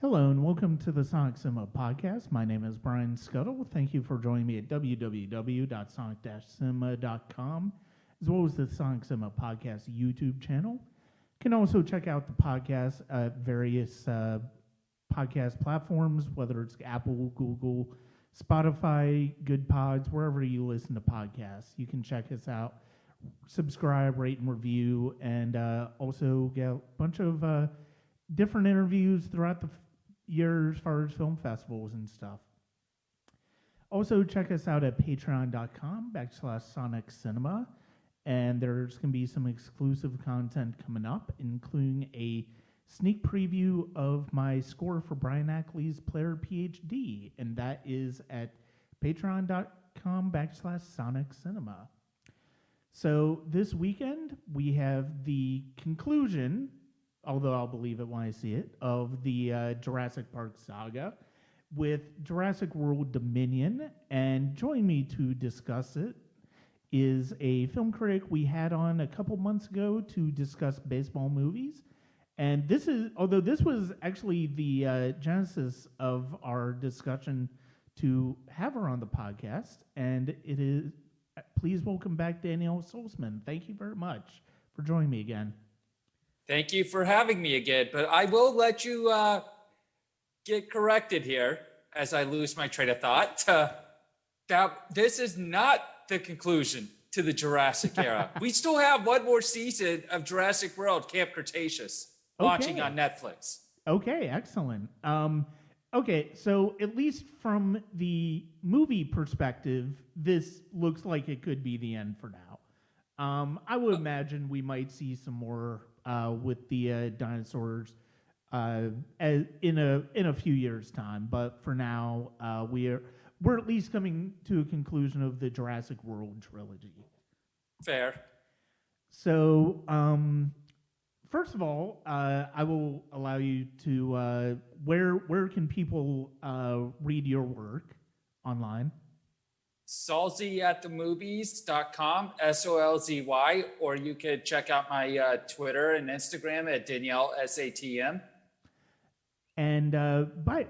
Hello and welcome to the Sonic Cinema Podcast. My name is Brian Scuttle. Thank you for joining me at www.sonic-cinema.com, as well as the Sonic Cinema Podcast YouTube channel. You can also check out the podcast at various podcast platforms, whether it's Apple, Google, Spotify, Good Pods, wherever you listen to podcasts. You can check us out, subscribe, rate, and review, and also get a bunch of different interviews throughout the year as far as film festivals and stuff. Also, check us out at patreon.com/Sonic Cinema, and there's going to be some exclusive content coming up, including a sneak preview of my score for Brian Ackley's Player PhD, and that is at patreon.com/Sonic Cinema. So this weekend, we have the conclusion, although I'll believe it when I see it, of the Jurassic Park saga with Jurassic World Dominion. And joining me to discuss it is a film critic we had on a couple months ago to discuss baseball movies. And this was actually the genesis of our discussion to have her on the podcast. And it is, please welcome back Danielle Solzman. Thank you very much for joining me again. Thank you for having me again, but I will let you get corrected here as I lose my train of thought. That this is not the conclusion to the Jurassic era. We still have one more season of Jurassic World Camp Cretaceous watching on Netflix. Okay, excellent. Okay, so at least from the movie perspective, this looks like it could be the end for now. I would imagine we might see some more with the dinosaurs in a few years' time, but for now, we're at least coming to a conclusion of the Jurassic World trilogy. Fair. So, first of all, I will allow you to where can people read your work online? Solzy@themovies.com, SOLZY, or you could check out my Twitter and Instagram at Danielle SATM. And by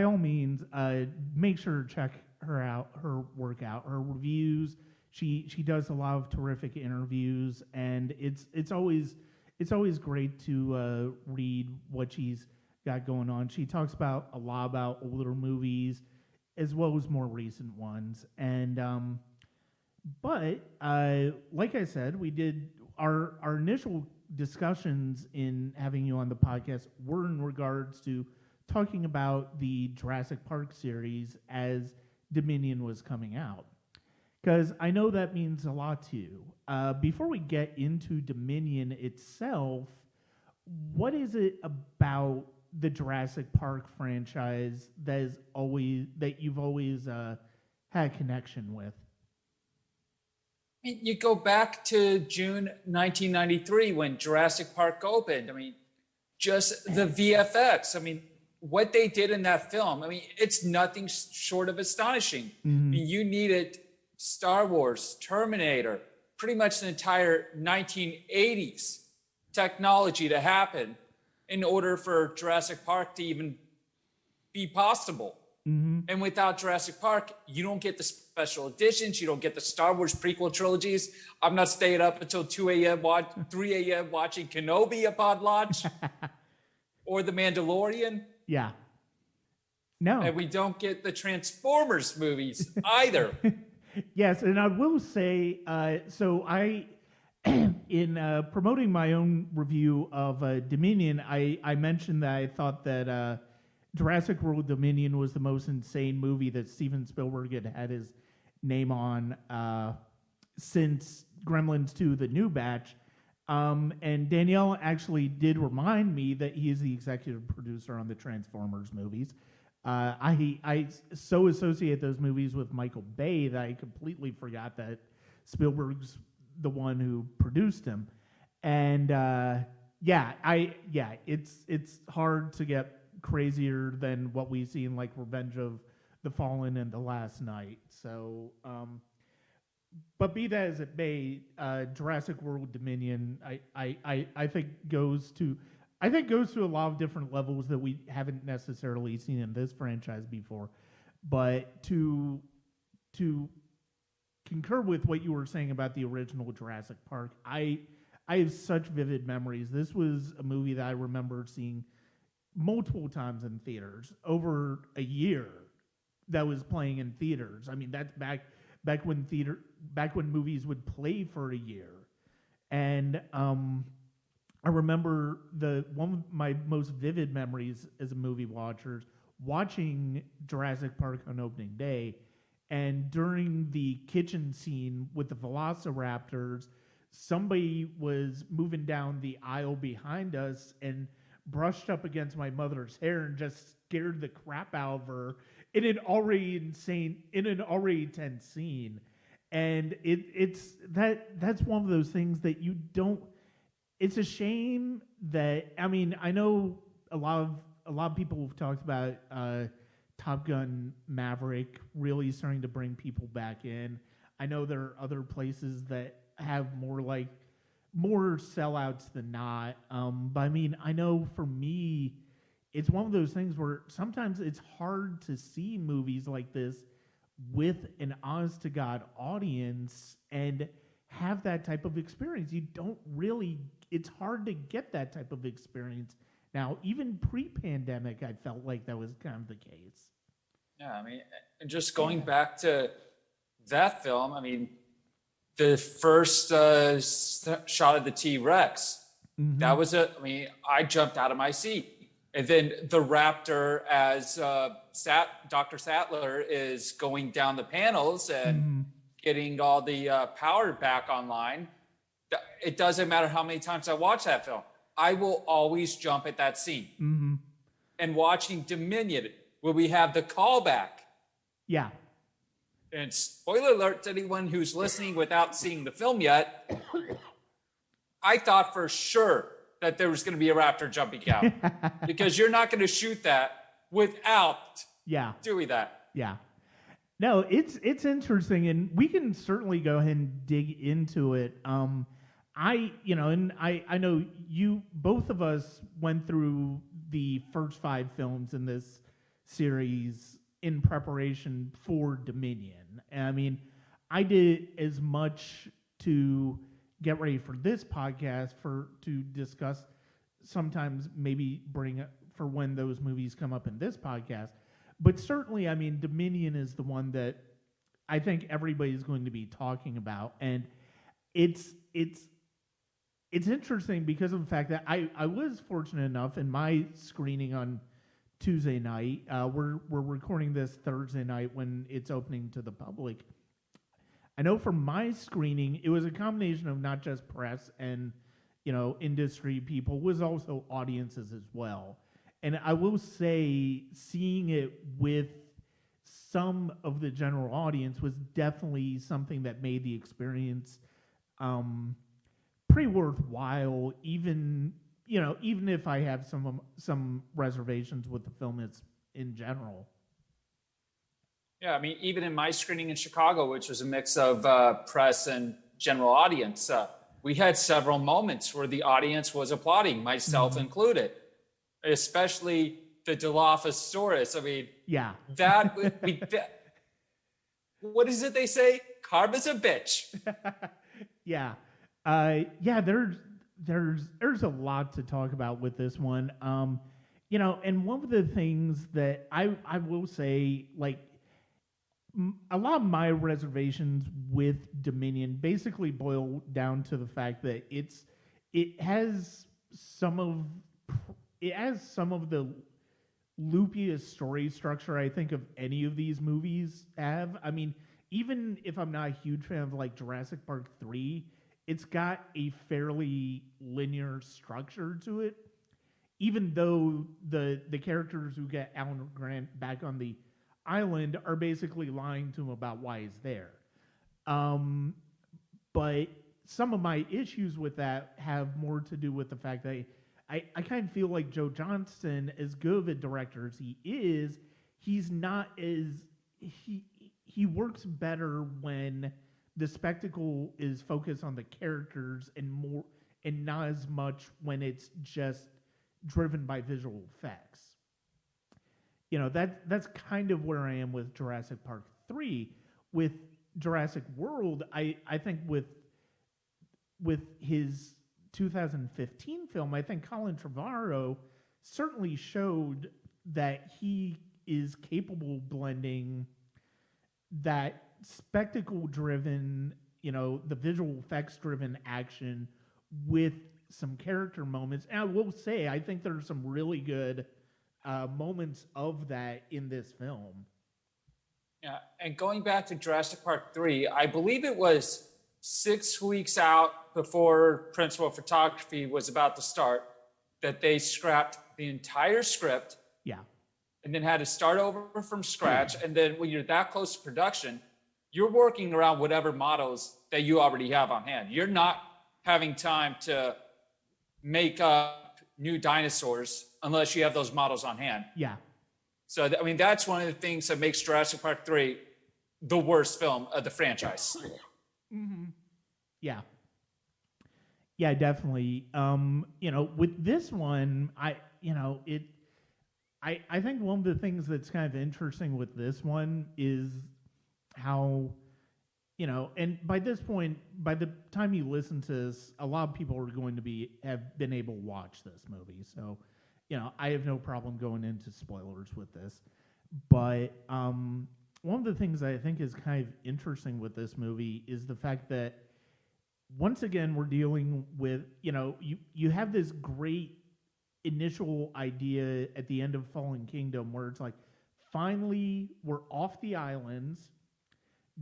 all means, make sure to check her out, her work out, her reviews. She does a lot of terrific interviews, and it's always great to read what she's got going on. She talks about a lot about older movies, as well as more recent ones. And but like I said, we did our initial discussions in having you on the podcast were in regards to talking about the Jurassic Park series as Dominion was coming out, because I know that means a lot to you. Before we get into Dominion itself, what is it about the Jurassic Park franchise that you've always had a connection with? I mean, you go back to June 1993 when Jurassic Park opened. I mean, just the VFX. I mean, what they did in that film, I mean, it's nothing short of astonishing. Mm-hmm. I mean, you needed Star Wars, Terminator, pretty much the entire 1980s technology to happen in order for Jurassic Park to even be possible. Mm-hmm. And without Jurassic Park, you don't get the special editions, you don't get the Star Wars prequel trilogies. I'm not staying up until 2 a.m., 3 a.m. watching Kenobi upon launch or The Mandalorian. Yeah. No. And we don't get the Transformers movies either. Yes, and I will say, so I... in promoting my own review of Dominion, I mentioned that I thought that Jurassic World Dominion was the most insane movie that Steven Spielberg had his name on since Gremlins 2, The New Batch. And Danielle actually did remind me that he is the executive producer on the Transformers movies. I so associate those movies with Michael Bay that I completely forgot that Spielberg's the one who produced him. And it's hard to get crazier than what we see in like Revenge of the Fallen and The Last Night. So but be that as it may, Jurassic World Dominion I think goes to I think goes to a lot of different levels that we haven't necessarily seen in this franchise before. But to concur with what you were saying about the original Jurassic Park, I have such vivid memories. This was a movie that I remember seeing multiple times in theaters over a year that was playing in theaters. I mean, that's back when movies would play for a year. And I remember one of my most vivid memories as a movie watcher watching Jurassic Park on opening day, and during the kitchen scene with the velociraptors, somebody was moving down the aisle behind us and brushed up against my mother's hair and just scared the crap out of her in an already tense scene. And that's one of those things that you don't. It's a shame that, I mean, I know a lot of people have talked about Top Gun Maverick really starting to bring people back in. I know there are other places that have more sellouts than not. But I mean, I know for me, it's one of those things where sometimes it's hard to see movies like this with an honest to God audience and have that type of experience. It's hard to get that type of experience. Now, even pre-pandemic, I felt like that was kind of the case. Yeah, I mean, and just going back to that film, I mean, the first shot of the T-Rex, that was I jumped out of my seat. And then the raptor, as Dr. Sattler is going down the panels and getting all the power back online, it doesn't matter how many times I watch that film. I will always jump at that scene. And watching Dominion, where we have the callback. Yeah. And spoiler alert to anyone who's listening without seeing the film yet, I thought for sure that there was going to be a raptor jumping out. Because you're not going to shoot that without doing that. Yeah. No, it's interesting, and we can certainly go ahead and dig into it. I know both of us went through the first 5 films in this series in preparation for Dominion. And I mean, I did as much to get ready for this podcast to discuss, sometimes maybe bring up for when those movies come up in this podcast. But certainly, I mean, Dominion is the one that I think everybody's going to be talking about. And it's interesting because of the fact that I was fortunate enough in my screening on Tuesday night. We're recording this Thursday night when it's opening to the public. I know for my screening, it was a combination of not just press and, industry people, was also audiences as well. And I will say, seeing it with some of the general audience was definitely something that made the experience pretty worthwhile, even if I have some reservations with the film in general. Yeah, I mean, even in my screening in Chicago, which was a mix of press and general audience, we had several moments where the audience was applauding, myself included, especially the Dilophosaurus. I mean, what is it they say? Karma's a bitch. Yeah. There's a lot to talk about with this one. And one of the things that I will say, like, a lot of my reservations with Dominion basically boil down to the fact that it has some of the loopiest story structure I think of any of these movies have. I mean, even if I'm not a huge fan of like Jurassic Park 3, it's got a fairly linear structure to it. Even though the characters who get Alan Grant back on the island are basically lying to him about why he's there. But some of my issues with that have more to do with the fact that I kind of feel like Joe Johnston, as good of a director as he is, he's not as... He works better when the spectacle is focused on the characters and not as much when it's just driven by visual effects. That's kind of where I am with Jurassic Park 3. With Jurassic World, I think with his 2015 film, I think Colin Trevorrow certainly showed that he is capable of blending that spectacle-driven, the visual effects-driven action with some character moments. And I will say, I think there's some really good moments of that in this film. Yeah, and going back to Jurassic Park 3, I believe it was 6 weeks out before principal photography was about to start that they scrapped the entire script. Yeah. And then had to start over from scratch. And then when you're that close to production, you're working around whatever models that you already have on hand. You're not having time to make up new dinosaurs unless you have those models on hand. Yeah. So, that's one of the things that makes Jurassic Park 3 the worst film of the franchise. Mm-hmm. Yeah. Yeah, definitely. With this one, I think one of the things that's kind of interesting with this one is how, and by this point, by the time you listen to this, a lot of people are going to have been able to watch this movie. So, I have no problem going into spoilers with this. But one of the things I think is kind of interesting with this movie is the fact that once again, we're dealing with, you have this great initial idea at the end of Fallen Kingdom where it's like, finally, we're off the islands.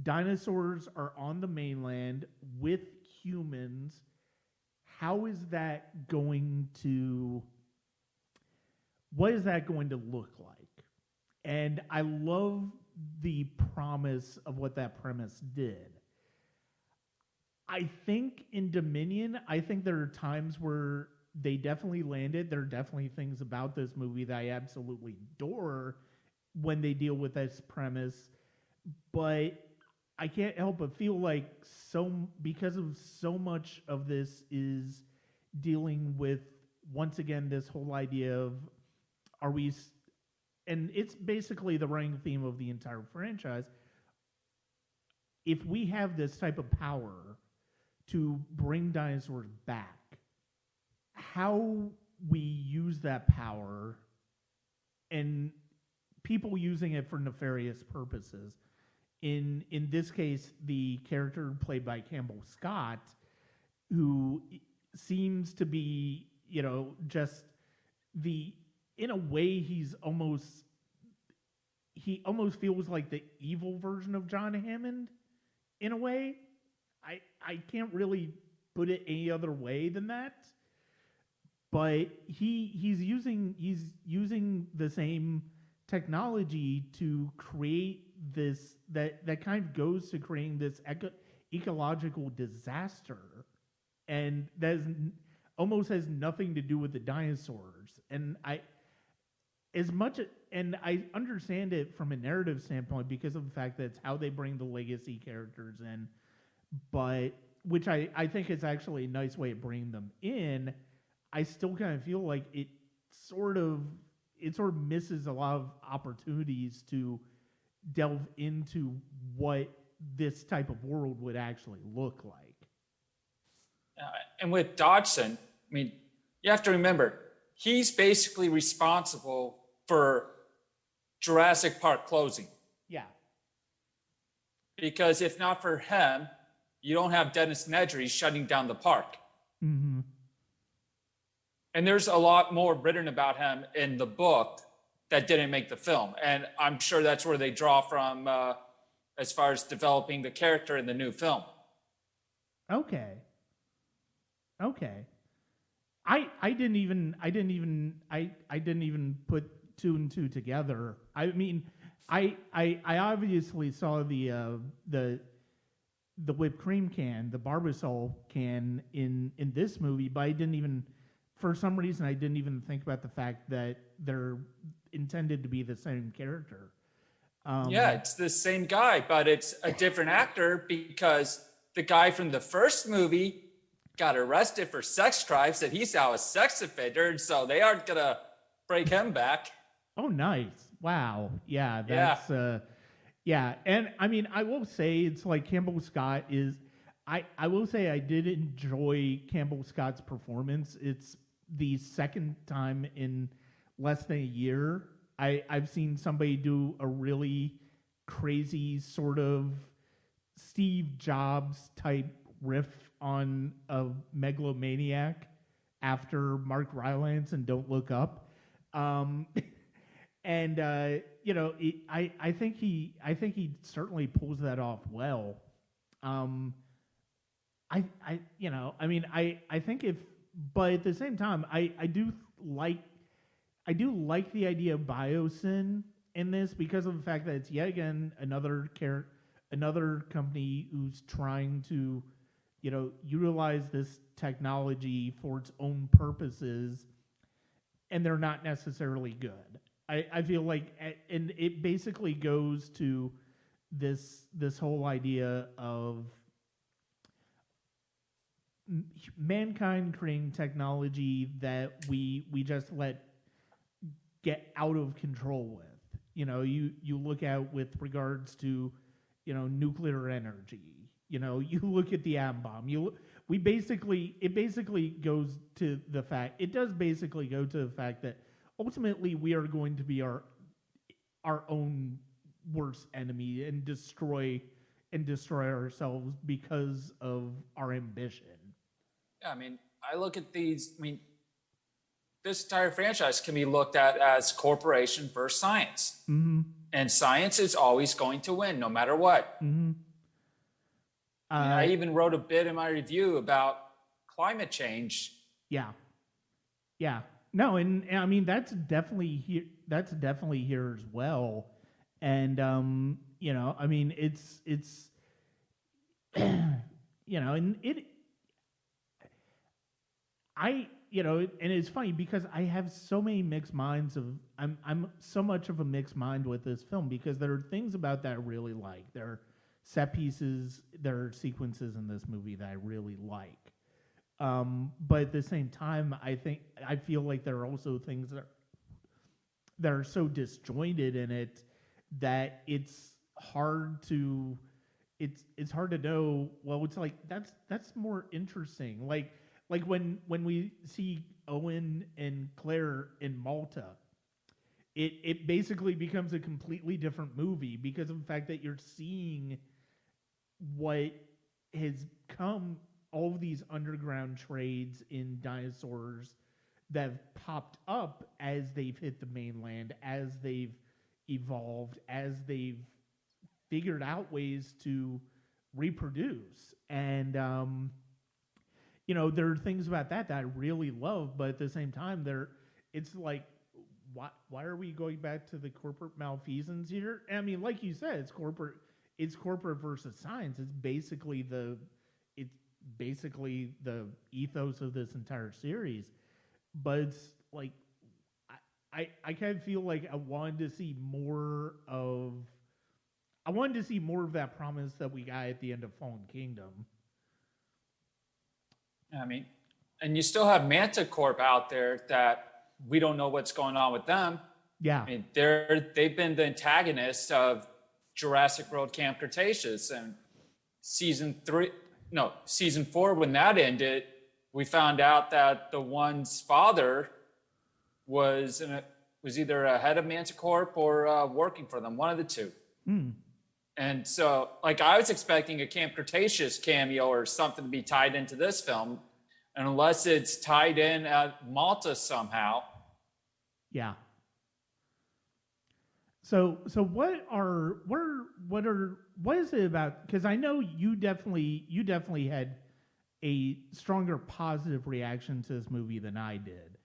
Dinosaurs are on the mainland with humans. What is that going to look like? And I love the promise of what that premise did. I think in Dominion, there are times where they definitely landed. There are definitely things about this movie that I absolutely adore when they deal with this premise. But I can't help but feel like because of so much of this is dealing with, once again, this whole idea of and it's basically the running theme of the entire franchise. If we have this type of power to bring dinosaurs back, how we use that power and people using it for nefarious purposes. In this case, the character played by Campbell Scott, who seems to be, just in a way, he almost feels like the evil version of John Hammond, in a way. I can't really put it any other way than that. But he's using the same technology to create this that kind of goes to creating this ecological disaster, and that almost has nothing to do with the dinosaurs. And I understand it from a narrative standpoint because of the fact that it's how they bring the legacy characters in, but which I think is actually a nice way of bringing them in. I still kind of feel like it sort of misses a lot of opportunities to delve into what this type of world would actually look like. And with Dodgson, you have to remember, he's basically responsible for Jurassic Park closing. Yeah. Because if not for him, you don't have Dennis Nedry shutting down the park. Mm-hmm. And there's a lot more written about him in the book that didn't make the film. And I'm sure that's where they draw from as far as developing the character in the new film. Okay. I didn't even put two and two together. I obviously saw the whipped cream can, the Barbasol can in this movie, but I didn't even, for some reason, I didn't even think about the fact that they're intended to be the same character. Yeah, it's the same guy, but it's a different actor because the guy from the first movie got arrested for sex crimes, that he's now a sex offender, and so they aren't gonna break him back. Oh, nice. Wow. Yeah, Yeah. that's yeah. And I mean, I will say it's like Campbell Scott is I will say I did enjoy Campbell Scott's performance. It's the second time in less than a year I've seen somebody do a really crazy sort of Steve Jobs type riff on a megalomaniac after Mark Rylance and Don't Look Up. Um, and I think he certainly pulls that off well. Um, I think if, but at the same time, I do like the idea of biosyn in this because of the fact that it's yet again another company who's trying to, utilize this technology for its own purposes, and they're not necessarily good. I feel like, and it basically goes to this whole idea of mankind creating technology that we just let get out of control with. You look at with regards to, nuclear energy. You look at the atom bomb. It basically goes to the fact. It does basically go to the fact that ultimately we are going to be our own worst enemy and destroy ourselves because of our ambition. Yeah, I mean, I look at these. I mean, this entire franchise can be looked at as corporation versus science, and science is always going to win, no matter what. I even wrote a bit in my review about climate change. Yeah. No, and I mean that's definitely here. That's definitely here as well. And I mean it's and it. And it's funny because I have so many mixed minds of I'm so much of a mixed mind with this film because there are things about that I really like. There are set pieces, there are sequences in this movie that I really like. But at the same time, I feel like there are also things that are so disjointed in it that it's hard to know. Well, it's like that's more interesting. Like when we see Owen and Claire in Malta, it basically becomes a completely different movie because of the fact that you're seeing what has come, all of these underground trades in dinosaurs that have popped up as they've hit the mainland, as they've evolved, as they've figured out ways to reproduce. And there are things about that I really love, but at the same time, it's like, why are we going back to the corporate malfeasance here? I mean, like you said, it's corporate versus science. It's basically the ethos of this entire series. But it's like I kind of feel like I wanted to see more of that promise that we got at the end of Fallen Kingdom. I mean, and you still have Manticorp out there that we don't know what's going on with them. Yeah. I mean, they've been the antagonists of Jurassic World Camp Cretaceous, and season 4, when that ended, we found out that the one's father was either a head of Manticorp or working for them, one of the two. And so, like, I was expecting a Camp Cretaceous cameo or something to be tied into this film, and unless it's tied in at Malta somehow. Yeah. So what is it about? Because I know you definitely had a stronger positive reaction to this movie than I did.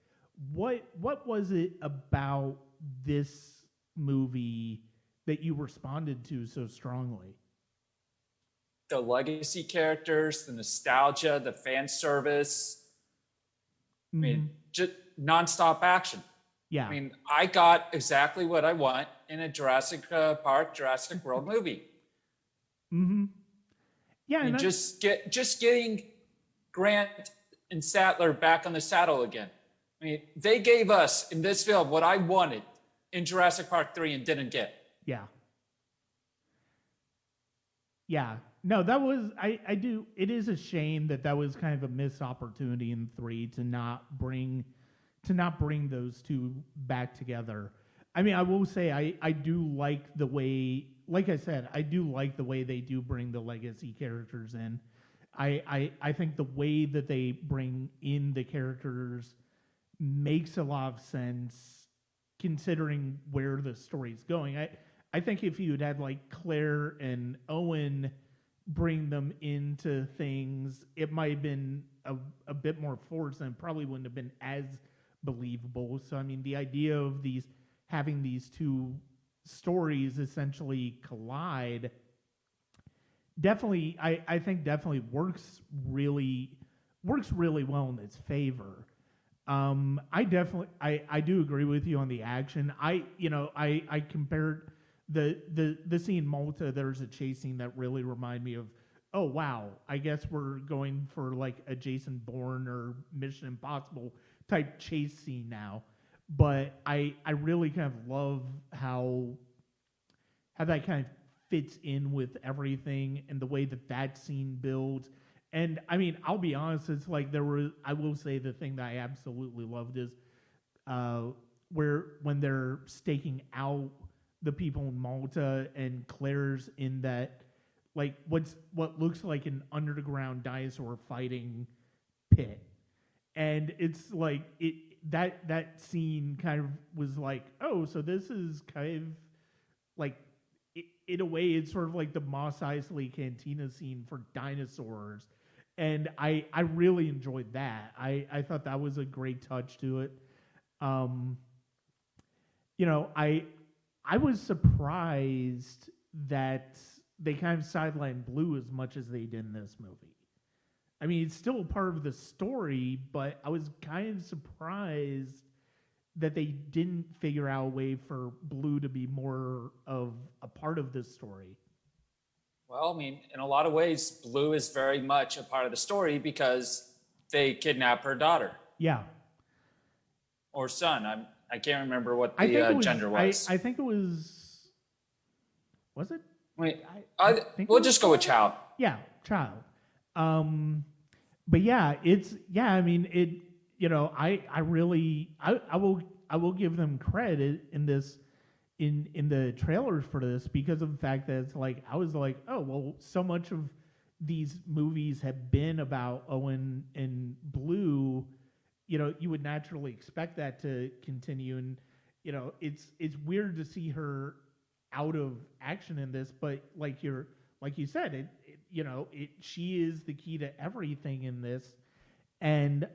What was it about this movie that you responded to so strongly? The legacy characters, the nostalgia, the fan service. I mean, just nonstop action. Yeah. I mean, I got exactly what I want in a Jurassic World movie. Yeah. I mean, just getting Grant and Sattler back on the saddle again. I mean, they gave us in this film what I wanted in Jurassic Park 3 and didn't get. Yeah. Yeah. No, that was I do. It is a shame that was kind of a missed opportunity in 3 to not bring those two back together. I mean, I will say I do like the way, like I said, I do like the way they do bring the legacy characters in. I think the way that they bring in the characters makes a lot of sense considering where the story's going. I think if you had like Claire and Owen bring them into things, it might have been a bit more forced and probably wouldn't have been as believable. So I mean, the idea of having these two stories essentially collide definitely, I think definitely works really well in its favor. I do agree with you on the action. I compared the scene in Malta. There's a chase scene that really reminded me of, oh wow, I guess we're going for like a Jason Bourne or Mission Impossible type chase scene now. But I really kind of love how that kind of fits in with everything and the way that scene builds. And I mean, I'll be honest, it's like I will say the thing that I absolutely loved is when they're staking out the people in Malta and Claire's in that, like what looks like an underground dinosaur fighting pit. And it's like that scene kind of was like, oh, so this is kind of like, in a way, it's sort of like the Mos Eisley Cantina scene for dinosaurs. And I really enjoyed that. I thought that was a great touch to it. I was surprised that they kind of sidelined Blue as much as they did in this movie. I mean, it's still a part of the story, but I was kind of surprised that they didn't figure out a way for Blue to be more of a part of this story. Well, I mean, in a lot of ways, Blue is very much a part of the story because they kidnap her daughter. Yeah. Or son. I can't remember what the gender was. I think it was. Was it? Wait, we'll just go with child. Yeah, child. But yeah, I mean, it. I really I will give them credit in this in the trailers for this because of the fact that it's like I was like, oh well, so much of these movies have been about Owen and Blue. You would naturally expect that to continue, and it's weird to see her out of action in this, but like you said, she is the key to everything in this, and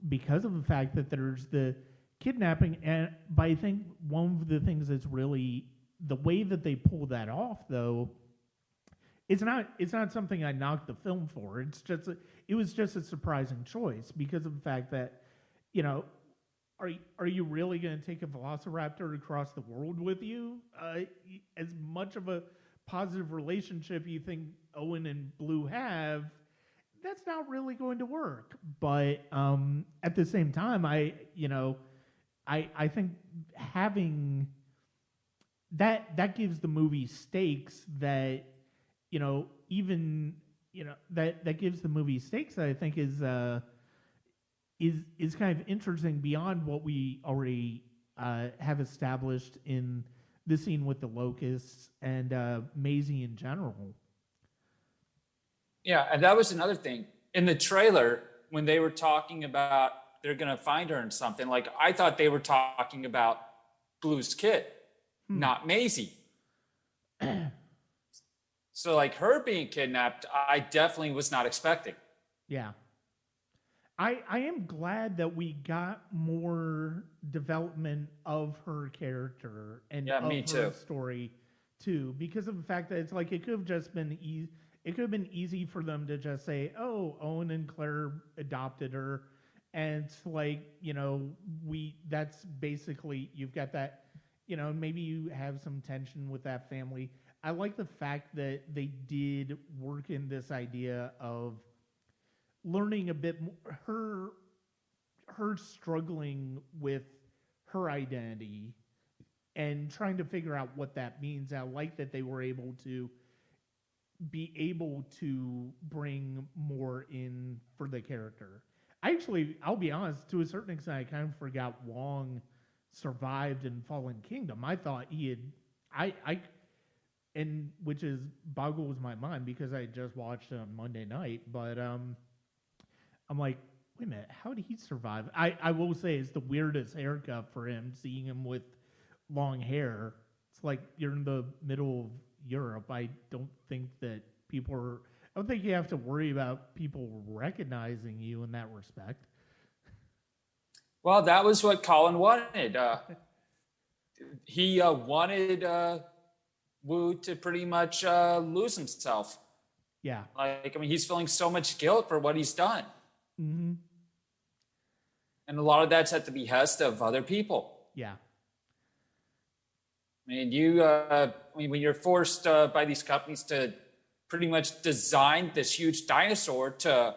because of the fact that there's the kidnapping, but I think one of the things that's really the way that they pull that off, though, it's not something I knocked the film for. It was just a surprising choice because of the fact that, are you really going to take a velociraptor across the world with you? As much of a positive relationship you think Owen and Blue have, that's not really going to work. But at the same time, I think having that gives the movie stakes that that gives the movie stakes that I think is kind of interesting beyond what we already have established in the scene with the locusts and Maisie in general. Yeah, and that was another thing. In the trailer, when they were talking about they're going to find her in something, like I thought they were talking about Blue's kid, not Maisie. So like her being kidnapped, I definitely was not expecting. Yeah. I am glad that we got more development of her character and of her story too, because of the fact that it's like it could have just been easy. It could have been easy for them to just say, "Oh, Owen and Claire adopted her," and it's like that's basically you've got that. Maybe you have some tension with that family. I like the fact that they did work in this idea of learning a bit more, her struggling with her identity and trying to figure out what that means. I like that they were able to bring more in for the character. I'll be honest, to a certain extent, I kind of forgot Wong survived in Fallen Kingdom. I thought he had, and which is boggles my mind because I just watched it on Monday night. But I'm like, wait a minute, how did he survive? I will say it's the weirdest haircut for him. Seeing him with long hair, it's like you're in the middle of Europe. I don't think that I don't think you have to worry about people recognizing you in that respect. Well, that was what Colin wanted. He wanted Wu to pretty much lose himself. Yeah. Like, I mean, he's feeling so much guilt for what he's done. Mm-hmm. And a lot of that's at the behest of other people. Yeah. I mean, when you're forced by these companies to pretty much design this huge dinosaur to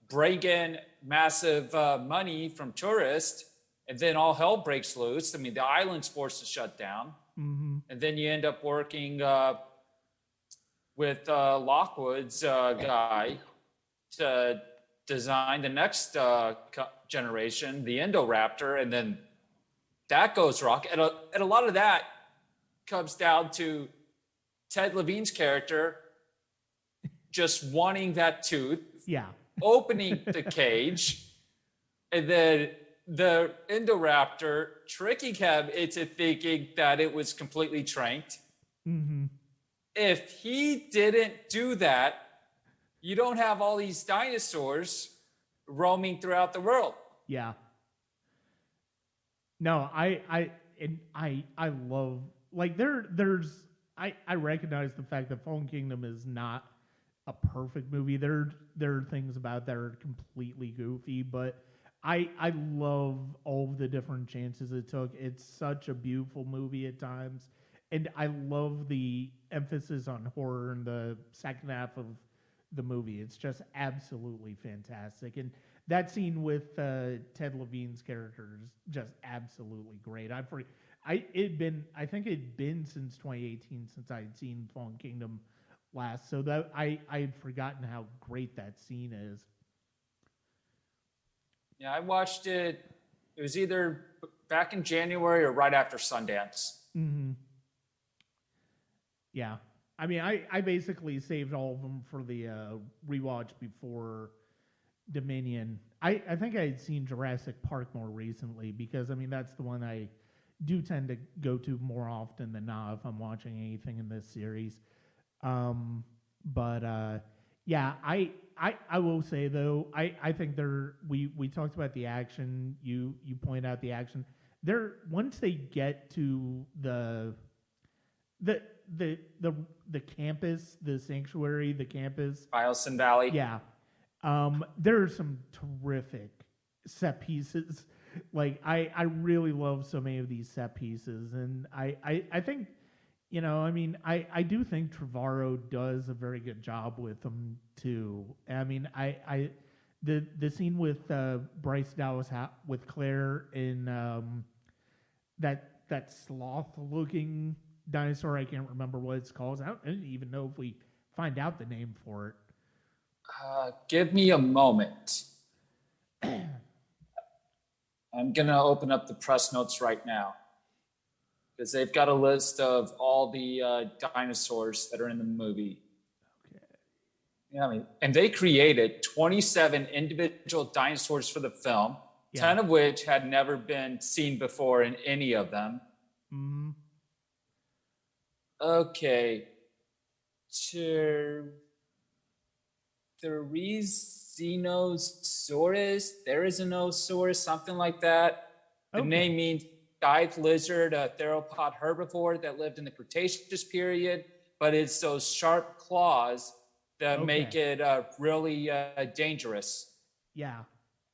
bring in massive money from tourists, and then all hell breaks loose. I mean, the island's forced to shut down. Mm-hmm. And then you end up working with Lockwood's guy to design the next generation, the Indoraptor, and then that goes wrong. And a lot of that comes down to Ted Levine's character just wanting that tooth, opening the cage, and then the Indoraptor tricking him into thinking that it was completely tranked. Mm-hmm. If he didn't do that, you don't have all these dinosaurs roaming throughout the world. Yeah. No, I love, like, I recognize the fact that Fallen Kingdom is not a perfect movie. There are things about that are completely goofy, but I love all of the different chances it took. It's such a beautiful movie at times, and I love the emphasis on horror in the second half of the movie. It's just absolutely fantastic, and that scene with Ted Levine's character is just absolutely great. I think it'd been since 2018 since I had seen Fallen Kingdom last, so that I had forgotten how great that scene is. Yeah, I watched it. It was either back in January or right after Sundance. Mm-hmm. Yeah. I mean, I basically saved all of them for the rewatch before Dominion. I think I had seen Jurassic Park more recently because, I mean, that's the one I do tend to go to more often than not if I'm watching anything in this series. Yeah, I will say though, I think we talked about the action. You point out the action. Once they get to the campus, the sanctuary, the campus, Biosyn Valley. Yeah. There are some terrific set pieces. Like I really love so many of these set pieces, and I think, you know, I mean, I do think Trevorrow does a very good job with them too. I mean, the scene with Bryce Dallas with Claire in that sloth-looking dinosaur. I can't remember what it's called. I don't even know if we find out the name for it. Give me a moment. I'm going to open up the press notes right now because they've got a list of all the dinosaurs that are in the movie. Okay. Yeah, I mean, and they created 27 individual dinosaurs for the film, 10 of which had never been seen before in any of them. Mm-hmm. Okay. Therizinosaurus, something like that. The name means dive lizard, a theropod herbivore that lived in the Cretaceous period, but it's those sharp claws that make it really dangerous. Yeah,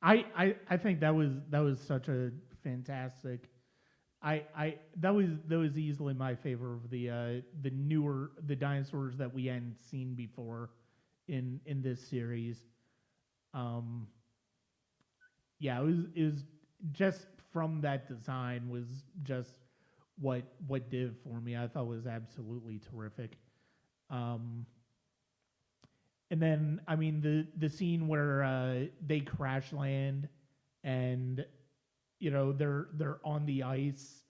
I think that was such a fantastic. That was easily my favorite of the dinosaurs that we hadn't seen before in this series. Um, yeah, it was just from that design was just what did it for me. I thought was absolutely terrific. Um, and then I mean the scene where they crash land and they're on the ice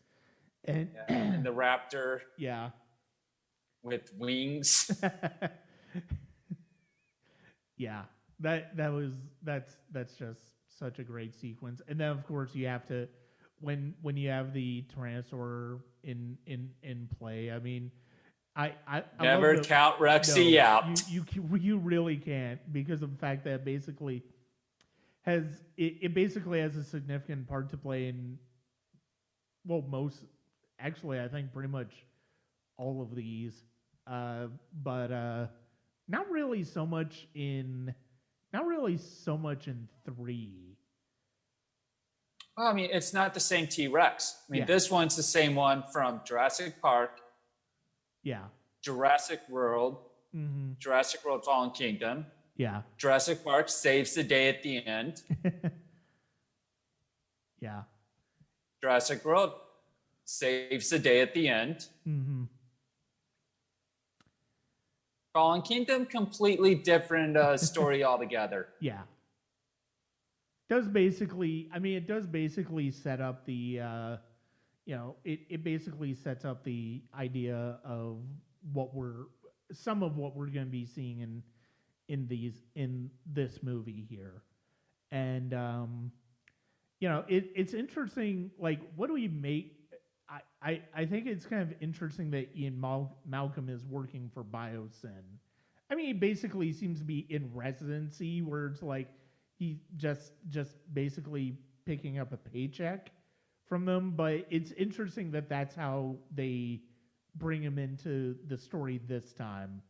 and And the raptor yeah. with wings. Yeah, that's just such a great sequence. And then of course you have to when you have the Tyrannosaur in play. I mean, I Never love count Rexy out. you really can't, because of the fact that it basically has a significant part to play in, well, most, actually I think pretty much all of these, but not really so much in three. Well, I mean, it's not the same T-Rex. I mean, Yeah. this one's the same one from Jurassic Park, Yeah. Jurassic World, Mm-hmm. Jurassic World Fallen Kingdom. Yeah. Jurassic Park saves the day at the end. Yeah. Jurassic World saves the day at the end. Mm-hmm. Fallen Kingdom, completely different story altogether. Yeah. It does basically set up the it basically sets up the idea of some of what we're going to be seeing in this movie here. And it's interesting, like, what do we make? I think it's kind of interesting that Ian Malcolm is working for Biosyn. I mean, he basically seems to be in residency, where it's like he just basically picking up a paycheck from them. But it's interesting that that's how they bring him into the story this time.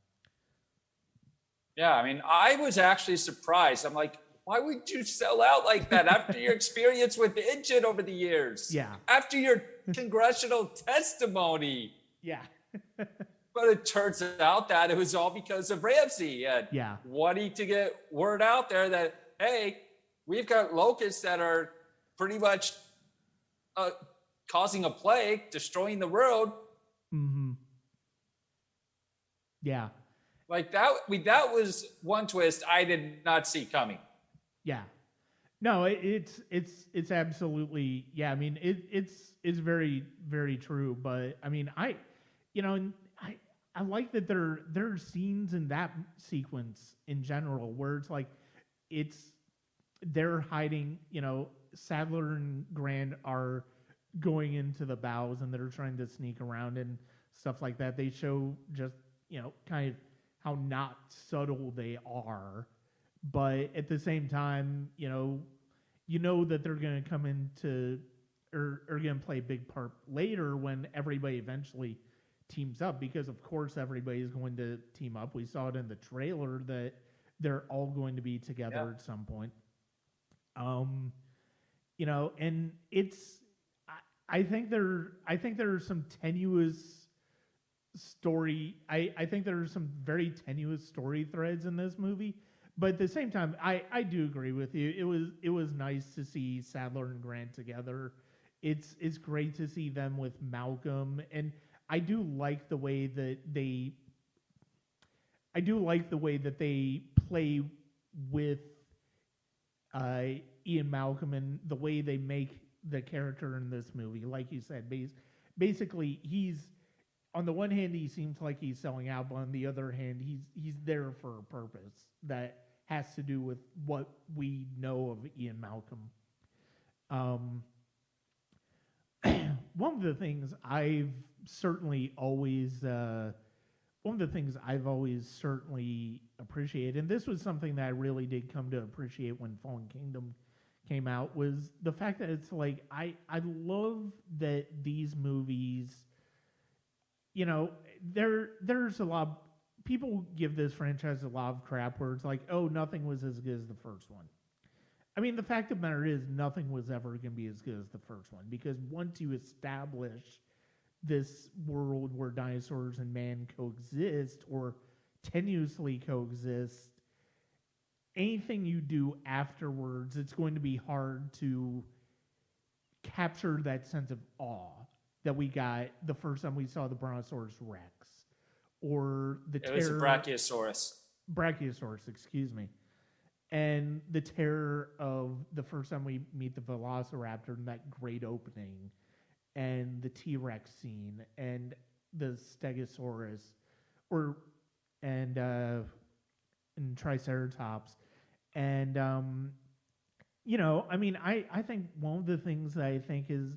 Yeah, I mean, I was actually surprised. I'm like, why would you sell out like that after your experience with Engine over the years? Yeah. After your congressional testimony. Yeah. But it turns out that it was all because of Ramsey and Yeah. wanting to get word out there that, hey, we've got locusts that are pretty much causing a plague, destroying the world. Mm-hmm. Yeah. Like that was one twist I did not see coming. Yeah. No, it's absolutely, yeah. I mean, it's very, very true. But I mean, I like that there are scenes in that sequence in general where it's like they're hiding. Sadler and Grant are going into the bows and they're trying to sneak around and stuff like that. They show just kind of how not subtle they are. But at the same time, that they're going to come into or going to play a big part later when everybody eventually teams up, because of course everybody's going to team up. We saw it in the trailer that they're all going to be together at some point. And it's I think there are some tenuous story. I think there are some very tenuous story threads in this movie. But at the same time, I do agree with you. It was nice to see Sadler and Grant together. It's great to see them with Malcolm, and I do like the way that they play with Ian Malcolm and the way they make the character in this movie. Like you said, basically he's, on the one hand, he seems like he's selling out, but on the other hand, he's there for a purpose that has to do with what we know of Ian Malcolm. One of the things I've always certainly appreciated, and this was something that I really did come to appreciate when Fallen Kingdom came out, was the fact that it's like I love that these movies, there's a lot of, people give this franchise a lot of crap where it's like, oh, nothing was as good as the first one. I mean, the fact of the matter is nothing was ever going to be as good as the first one, because once you establish this world where dinosaurs and man coexist or tenuously coexist, anything you do afterwards, it's going to be hard to capture that sense of awe that we got the first time we saw the Brontosaurus Rex, or the It was a Brachiosaurus, excuse me, and the terror of the first time we meet the Velociraptor in that great opening, and the T-Rex scene, and the Stegosaurus, and Triceratops, and I think one of the things that I think is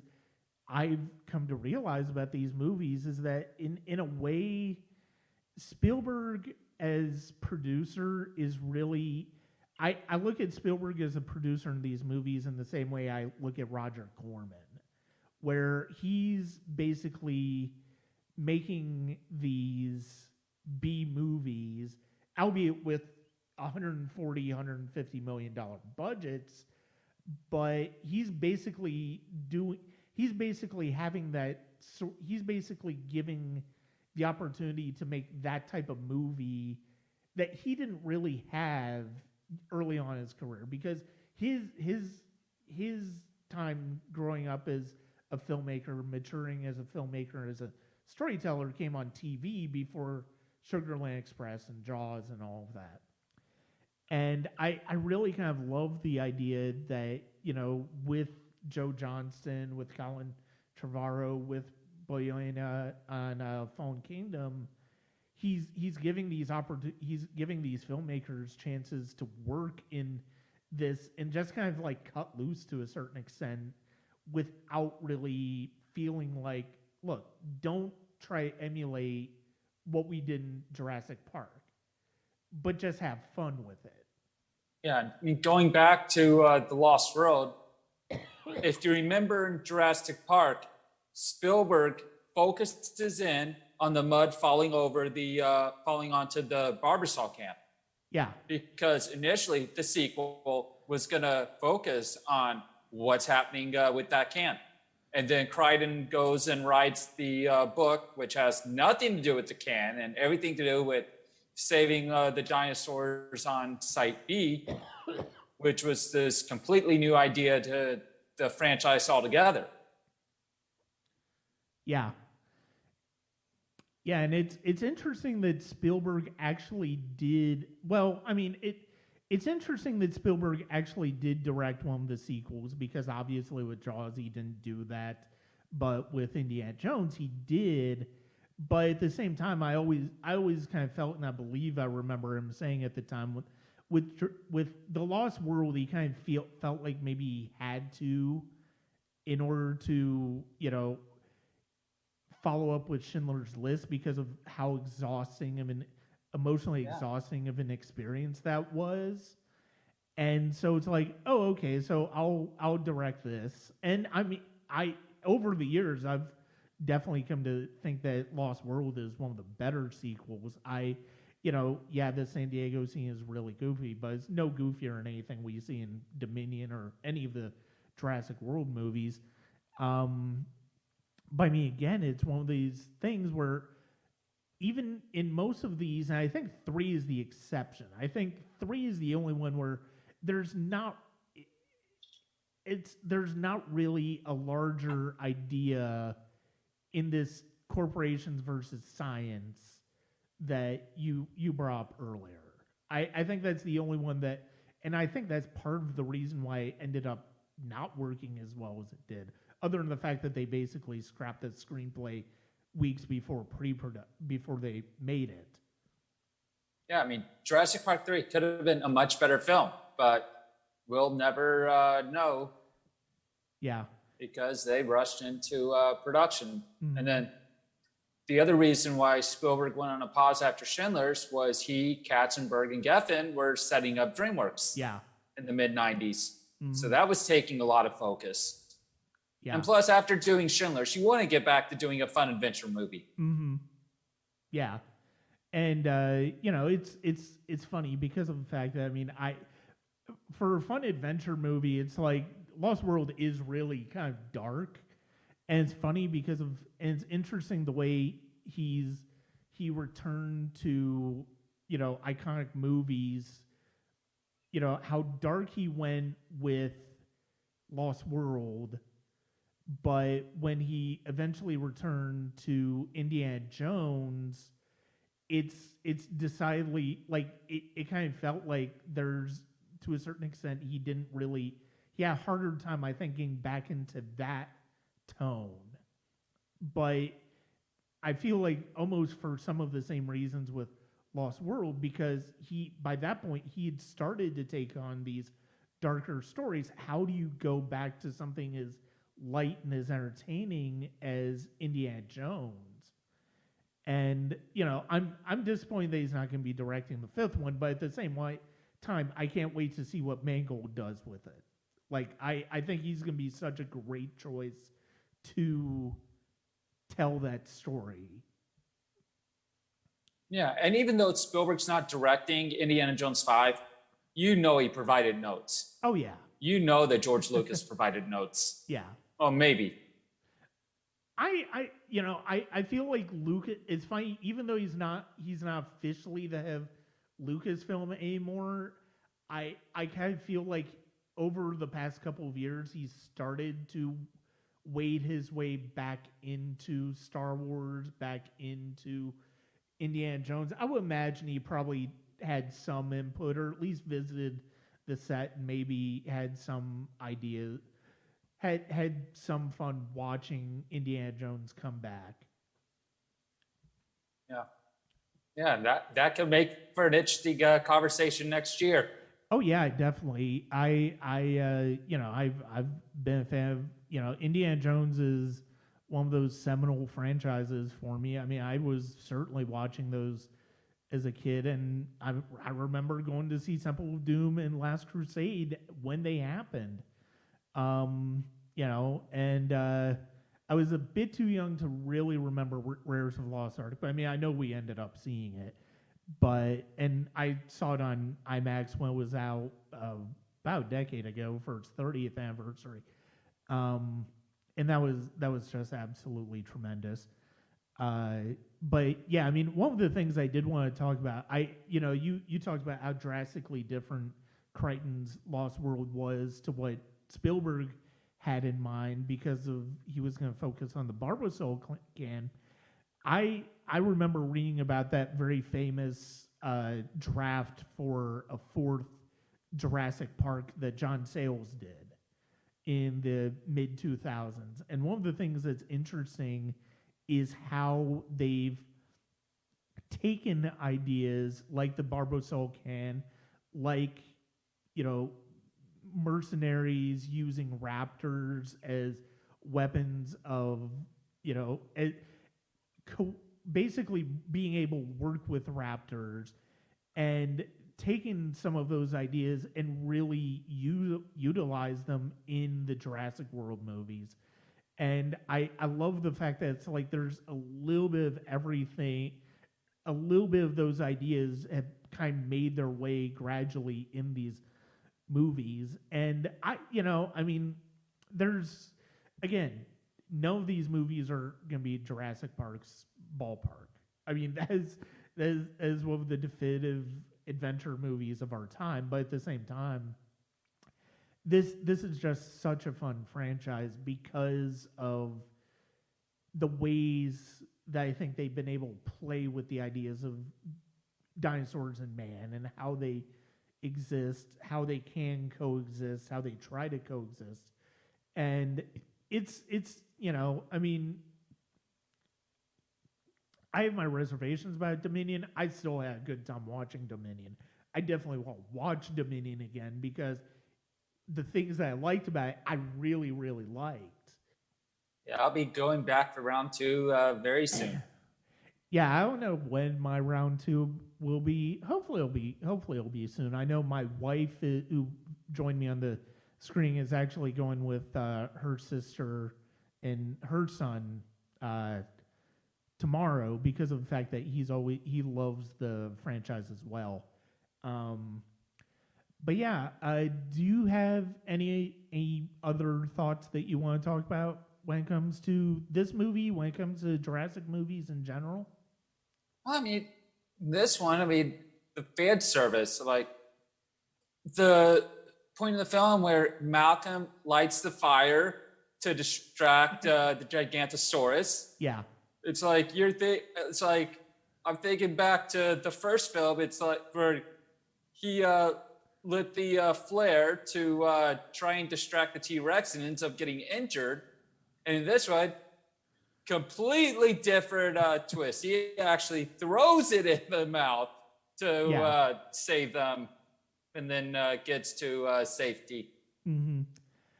I've come to realize about these movies is that in a way, Spielberg as producer is really, I look at Spielberg as a producer in these movies in the same way I look at Roger Corman, where he's basically making these B movies, albeit with $140, $150 million budgets, but he's basically giving the opportunity to make that type of movie that he didn't really have early on in his career, because his time growing up as a filmmaker, maturing as a filmmaker, as a storyteller, came on TV before Sugarland Express and Jaws and all of that. And I really kind of love the idea that, with Joe Johnston, with Colin Trevorrow, with Boyena on Fallen Kingdom, he's giving these filmmakers chances to work in this and just kind of like cut loose to a certain extent without really feeling like, look, don't try to emulate what we did in Jurassic Park, but just have fun with it. Yeah, I mean, going back to The Lost World, if you remember in Jurassic Park, Spielberg focuses in on the mud falling onto the Barbasol camp. Yeah. Because initially the sequel was going to focus on what's happening with that camp. And then Crichton goes and writes the book, which has nothing to do with the can and everything to do with saving the dinosaurs on Site B, which was this completely new idea to the franchise altogether. Yeah. Yeah, and it's interesting that Spielberg actually did, it's interesting that Spielberg actually did direct one of the sequels, because obviously with Jaws he didn't do that, but with Indiana Jones he did. But at the same time, I always kind of felt, and I believe I remember him saying at the time, with The Lost World, he kind of felt like maybe he had to, in order to, follow up with Schindler's List, because of how exhausting of an emotionally exhausting of an experience that was. And so it's like, oh, okay, so I'll direct this. And I mean, over the years I've definitely come to think that Lost World is one of the better sequels. The San Diego scene is really goofy, but it's no goofier than anything we see in Dominion or any of the Jurassic World movies. But I mean, again, it's one of these things where even in most of these, and I think 3 is the exception. I think 3 is the only one where there's not really a larger idea in this corporations versus science that you brought up earlier. I think that's the only one that, and I think that's part of the reason why it ended up not working as well as it did, other than the fact that they basically scrapped the screenplay weeks before they made it. Yeah, I mean, Jurassic Park 3 could have been a much better film, but we'll never know. Yeah. Because they rushed into production. Mm-hmm. And then the other reason why Spielberg went on a pause after Schindler's was Katzenberg, and Geffen were setting up DreamWorks in the mid-90s. Mm-hmm. So that was taking a lot of focus. Yeah. And plus, after doing Schindler's, you want to get back to doing a fun adventure movie. Mm-hmm. Yeah. And, it's funny because of the fact that, I mean, for a fun adventure movie, it's like Lost World is really kind of dark. And it's funny because and it's interesting the way he returned to, iconic movies how dark he went with Lost World, but when he eventually returned to Indiana Jones, it's decidedly like it kind of felt like there's, to a certain extent, he had a harder time, I think, getting back into that tone. But I feel like almost for some of the same reasons with Lost World, because by that point he had started to take on these darker stories. How do you go back to something as light and as entertaining as Indiana Jones? And I'm disappointed that he's not going to be directing the fifth one, but at the same time, I can't wait to see what Mangold does with it. Like I think he's going to be such a great choice to tell that story. Yeah, and even though Spielberg's not directing Indiana Jones 5, he provided notes. Oh yeah. That George Lucas provided notes. Yeah. Oh, maybe. I feel like Lucas, it's funny, even though he's not officially the head of Lucasfilm anymore, I kind of feel like over the past couple of years he's started to wade his way back into Star Wars, back into Indiana Jones. I would imagine he probably had some input, or at least visited the set and maybe had some ideas, had some fun watching Indiana Jones come back. Yeah, that could make for an interesting conversation next year. Oh yeah, definitely. I've been a fan of, Indiana Jones is one of those seminal franchises for me. I mean, I was certainly watching those as a kid, and I remember going to see Temple of Doom and Last Crusade when they happened. And I was a bit too young to really remember Rares of the Lost Ark, but I mean, I know we ended up seeing it. And I saw it on IMAX when it was out about a decade ago for its 30th anniversary. And that was just absolutely tremendous. But yeah, I mean, one of the things I did want to talk about, you talked about how drastically different Crichton's Lost World was to what Spielberg had in mind, because he was going to focus on the Barbasol can. I remember reading about that very famous draft for a fourth Jurassic Park that John Sayles did in the mid 2000s. And one of the things that's interesting is how they've taken ideas like the Barbasol can, like, mercenaries using raptors as weapons of, basically being able to work with raptors, and taking some of those ideas and really utilize them in the Jurassic World movies. And I love the fact that it's like there's a little bit of everything, a little bit of those ideas have kind of made their way gradually in these movies. And there's, again, none of these movies are going to be Jurassic Park's ballpark. I mean, that is one of the definitive adventure movies of our time. But at the same time, this is just such a fun franchise because of the ways that I think they've been able to play with the ideas of dinosaurs and man, and how they exist, how they can coexist, how they try to coexist. And it's I have my reservations about Dominion. I still had a good time watching Dominion. I definitely want to watch Dominion again, because the things that I liked about it, I really, really liked. Yeah, I'll be going back for round 2 very soon. Yeah, I don't know when my round 2 will be. Hopefully it'll be soon. I know my wife, who joined me on the screening, is actually going with her sister and her son tomorrow, because of the fact that he loves the franchise as well. But yeah, do you have any other thoughts that you want to talk about when it comes to this movie, when it comes to Jurassic movies in general? I mean, this one, the fan service, like, the point of the film where Malcolm lights the fire to distract the Gigantosaurus. Yeah. It's like it's like I'm thinking back to the first film. It's like where he lit the flare to try and distract the T-Rex and ends up getting injured. And in this one, completely different twist. He actually throws it in the mouth to save them, and then gets to safety. Mm-hmm.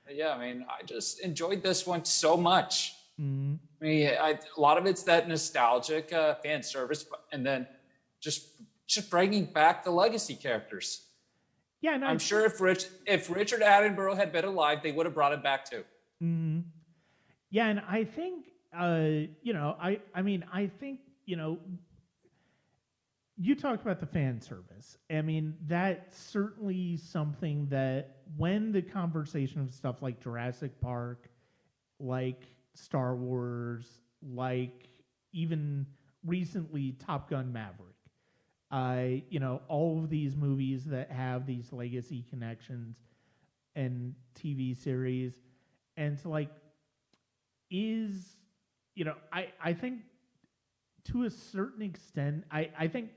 Yeah, I mean, I just enjoyed this one so much. Mm-hmm. I mean, a lot of it's that nostalgic fan service, and then just bringing back the legacy characters. Yeah, and I'm sure if Richard Attenborough had been alive, they would have brought him back too. Mm-hmm. Yeah, and I think I think you talked about the fan service. I mean, that's certainly something that when the conversation of stuff like Jurassic Park, like Star Wars, like even recently Top Gun Maverick, all of these movies that have these legacy connections and TV series, and it's like, I think to a certain extent, I think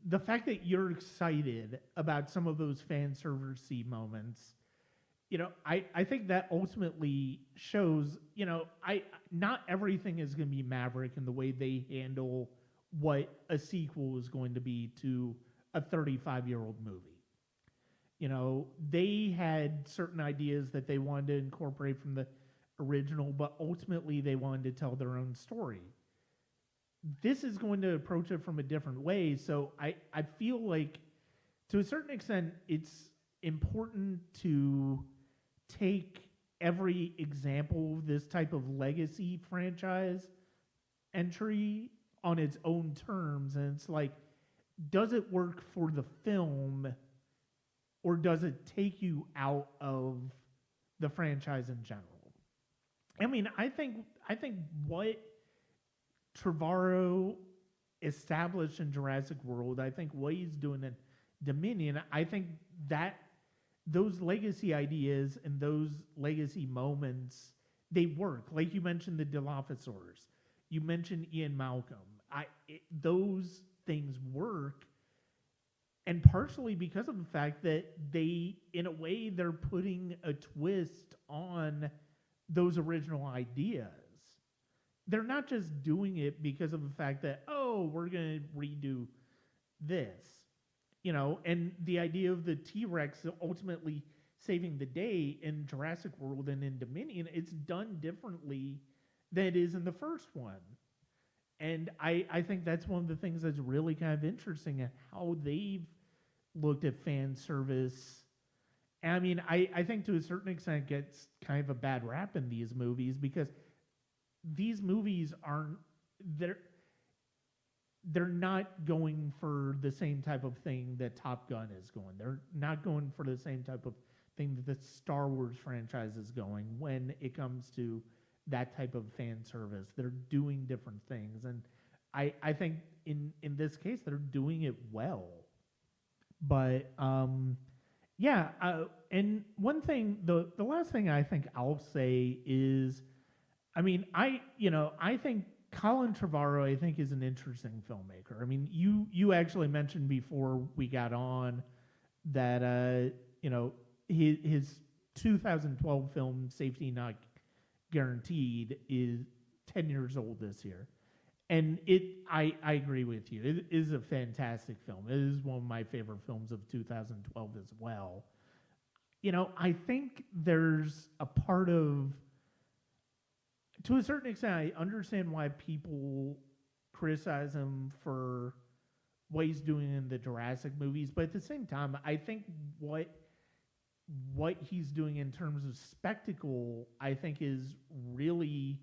the fact that you're excited about some of those fan service-y moments, I think that ultimately shows, not everything is going to be Maverick in the way they handle what a sequel is going to be to a 35-year-old movie. They had certain ideas that they wanted to incorporate from the original, but ultimately they wanted to tell their own story. This is going to approach it from a different way, so I feel like, to a certain extent, it's important to take every example of this type of legacy franchise entry on its own terms, and it's like, does it work for the film, or does it take you out of the franchise in general? I mean, I think what Trevorrow established in Jurassic World, I think what he's doing in Dominion, I think that those legacy ideas and those legacy moments, they work. Like you mentioned the Dilophosaurs, you mentioned Ian Malcolm. Those things work, and partially because of the fact that they, in a way, they're putting a twist on those original ideas. They're not just doing it because of the fact that, we're going to redo this. And the idea of the T-Rex ultimately saving the day in Jurassic World and in Dominion, it's done differently than it is in the first one. And I think that's one of the things that's really kind of interesting at how they've looked at fan service. And I mean, I think to a certain extent it gets kind of a bad rap in these movies because these movies aren't, they're not going for the same type of thing that Top Gun is going. They're not going for the same type of thing that the Star Wars franchise is going when it comes to that type of fan service. They're doing different things. And I think in this case, they're doing it well. But, and one thing, the last thing I think I'll say is, I mean, I think Colin Trevorrow, I think, is an interesting filmmaker. I mean, you actually mentioned before we got on that, his 2012 film, Safety Not Guaranteed, is 10 years old this year. And I agree with you. It is a fantastic film. It is one of my favorite films of 2012 as well. I think there's a part of, to a certain extent, I understand why people criticize him for what he's doing in the Jurassic movies, but at the same time, I think what he's doing in terms of spectacle, I think is really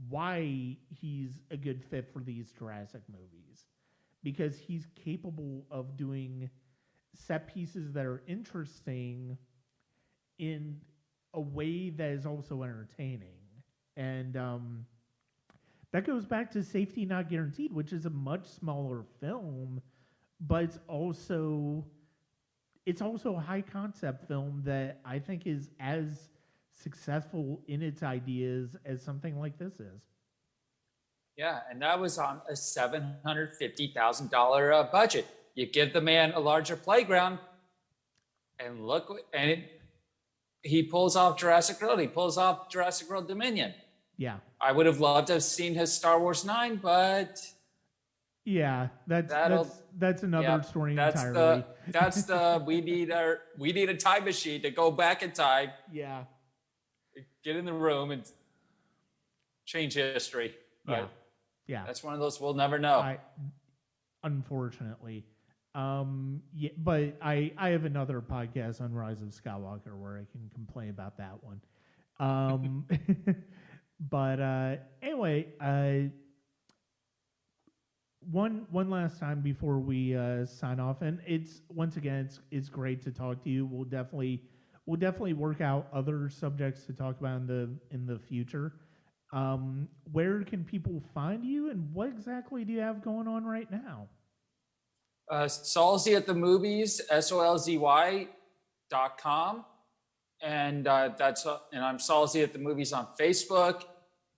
why he's a good fit for these Jurassic movies. Because he's capable of doing set pieces that are interesting in a way that is also entertaining. And that goes back to Safety Not Guaranteed, which is a much smaller film, but it's also it's also a high concept film that I think is as successful in its ideas as something like this is. Yeah, and that was on a $750,000 budget. You give the man a larger playground, and he pulls off Jurassic World. He pulls off Jurassic World Dominion. Yeah. I would have loved to have seen his Star Wars 9, but yeah, that's another story entirely. We need a time machine to go back in time. Yeah. Get in the room and change history. But yeah. That's one of those we'll never know. Unfortunately. Yeah, but I have another podcast on Rise of Skywalker where I can complain about that one. But anyway, one last time before we sign off, and it's great to talk to you. We'll definitely work out other subjects to talk about in the future. Where can people find you, and what exactly do you have going on right now? Solzy at the Movies, SOLZY.com. And I'm Solzy at the Movies on Facebook.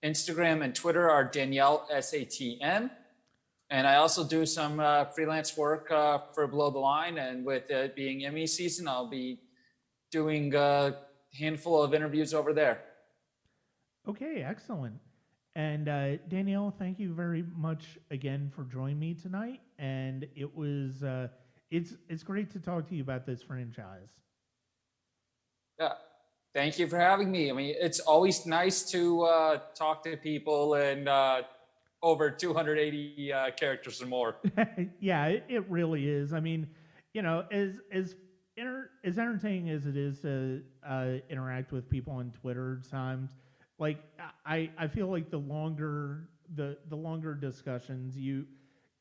Instagram and Twitter are Danielle SATM. And I also do some freelance work for Below the Line. And with it being Emmy season, I'll be doing a handful of interviews over there. Okay, excellent. And Danielle, thank you very much again for joining me tonight. And it was it's great to talk to you about this franchise. Yeah, thank you for having me. I mean, it's always nice to talk to people and over 280 characters or more. Yeah, it really is. I mean, as entertaining as it is to interact with people on Twitter times. Like I feel like the longer discussions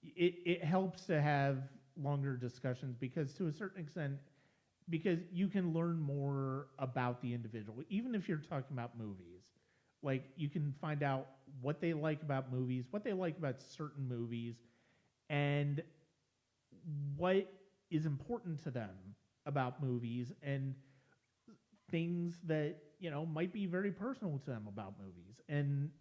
it helps to have longer discussions because to a certain extent because you can learn more about the individual even if you're talking about movies. Like you can find out what they like about movies, what they like about certain movies, and what is important to them about movies and things that might be very personal to them about movies. And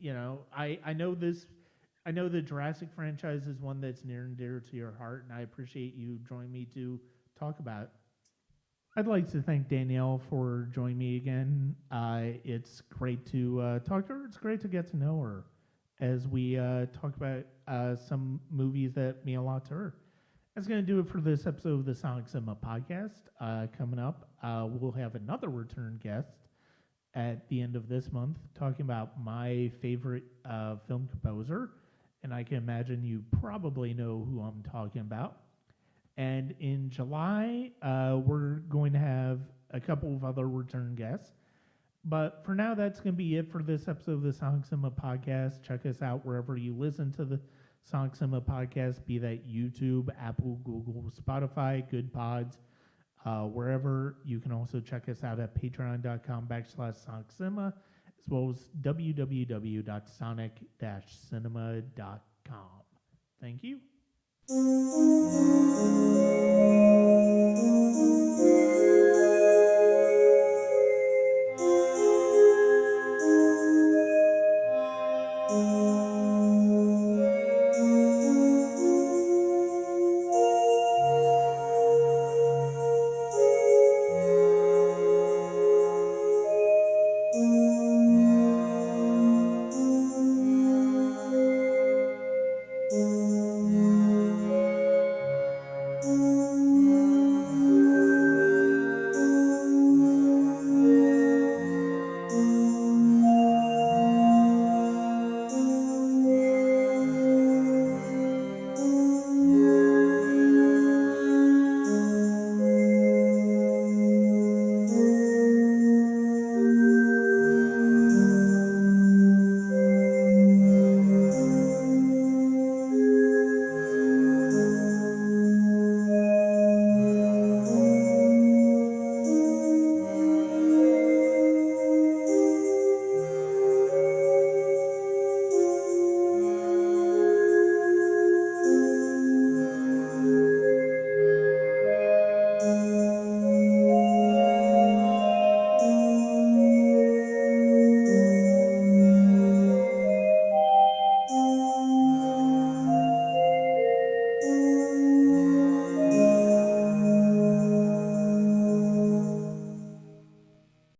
I know the Jurassic franchise is one that's near and dear to your heart, and I appreciate you joining me to talk about it. I'd like to thank Danielle for joining me again. It's great to talk to her. It's great to get to know her as we talk about some movies that mean a lot to her. That's going to do it for this episode of the Sonic Cinema Podcast. Coming up, we'll have another return guest at the end of this month talking about my favorite film composer. And I can imagine you probably know who I'm talking about. And in July, we're going to have a couple of other return guests. But for now, that's going to be it for this episode of the Sonic Cinema Podcast. Check us out wherever you listen to the Sonic Cinema Podcast, be that YouTube, Apple, Google, Spotify, Good Pods, wherever. You can also check us out at patreon.com/SonicCinema, as well as www.sonic-cinema.com. Thank you.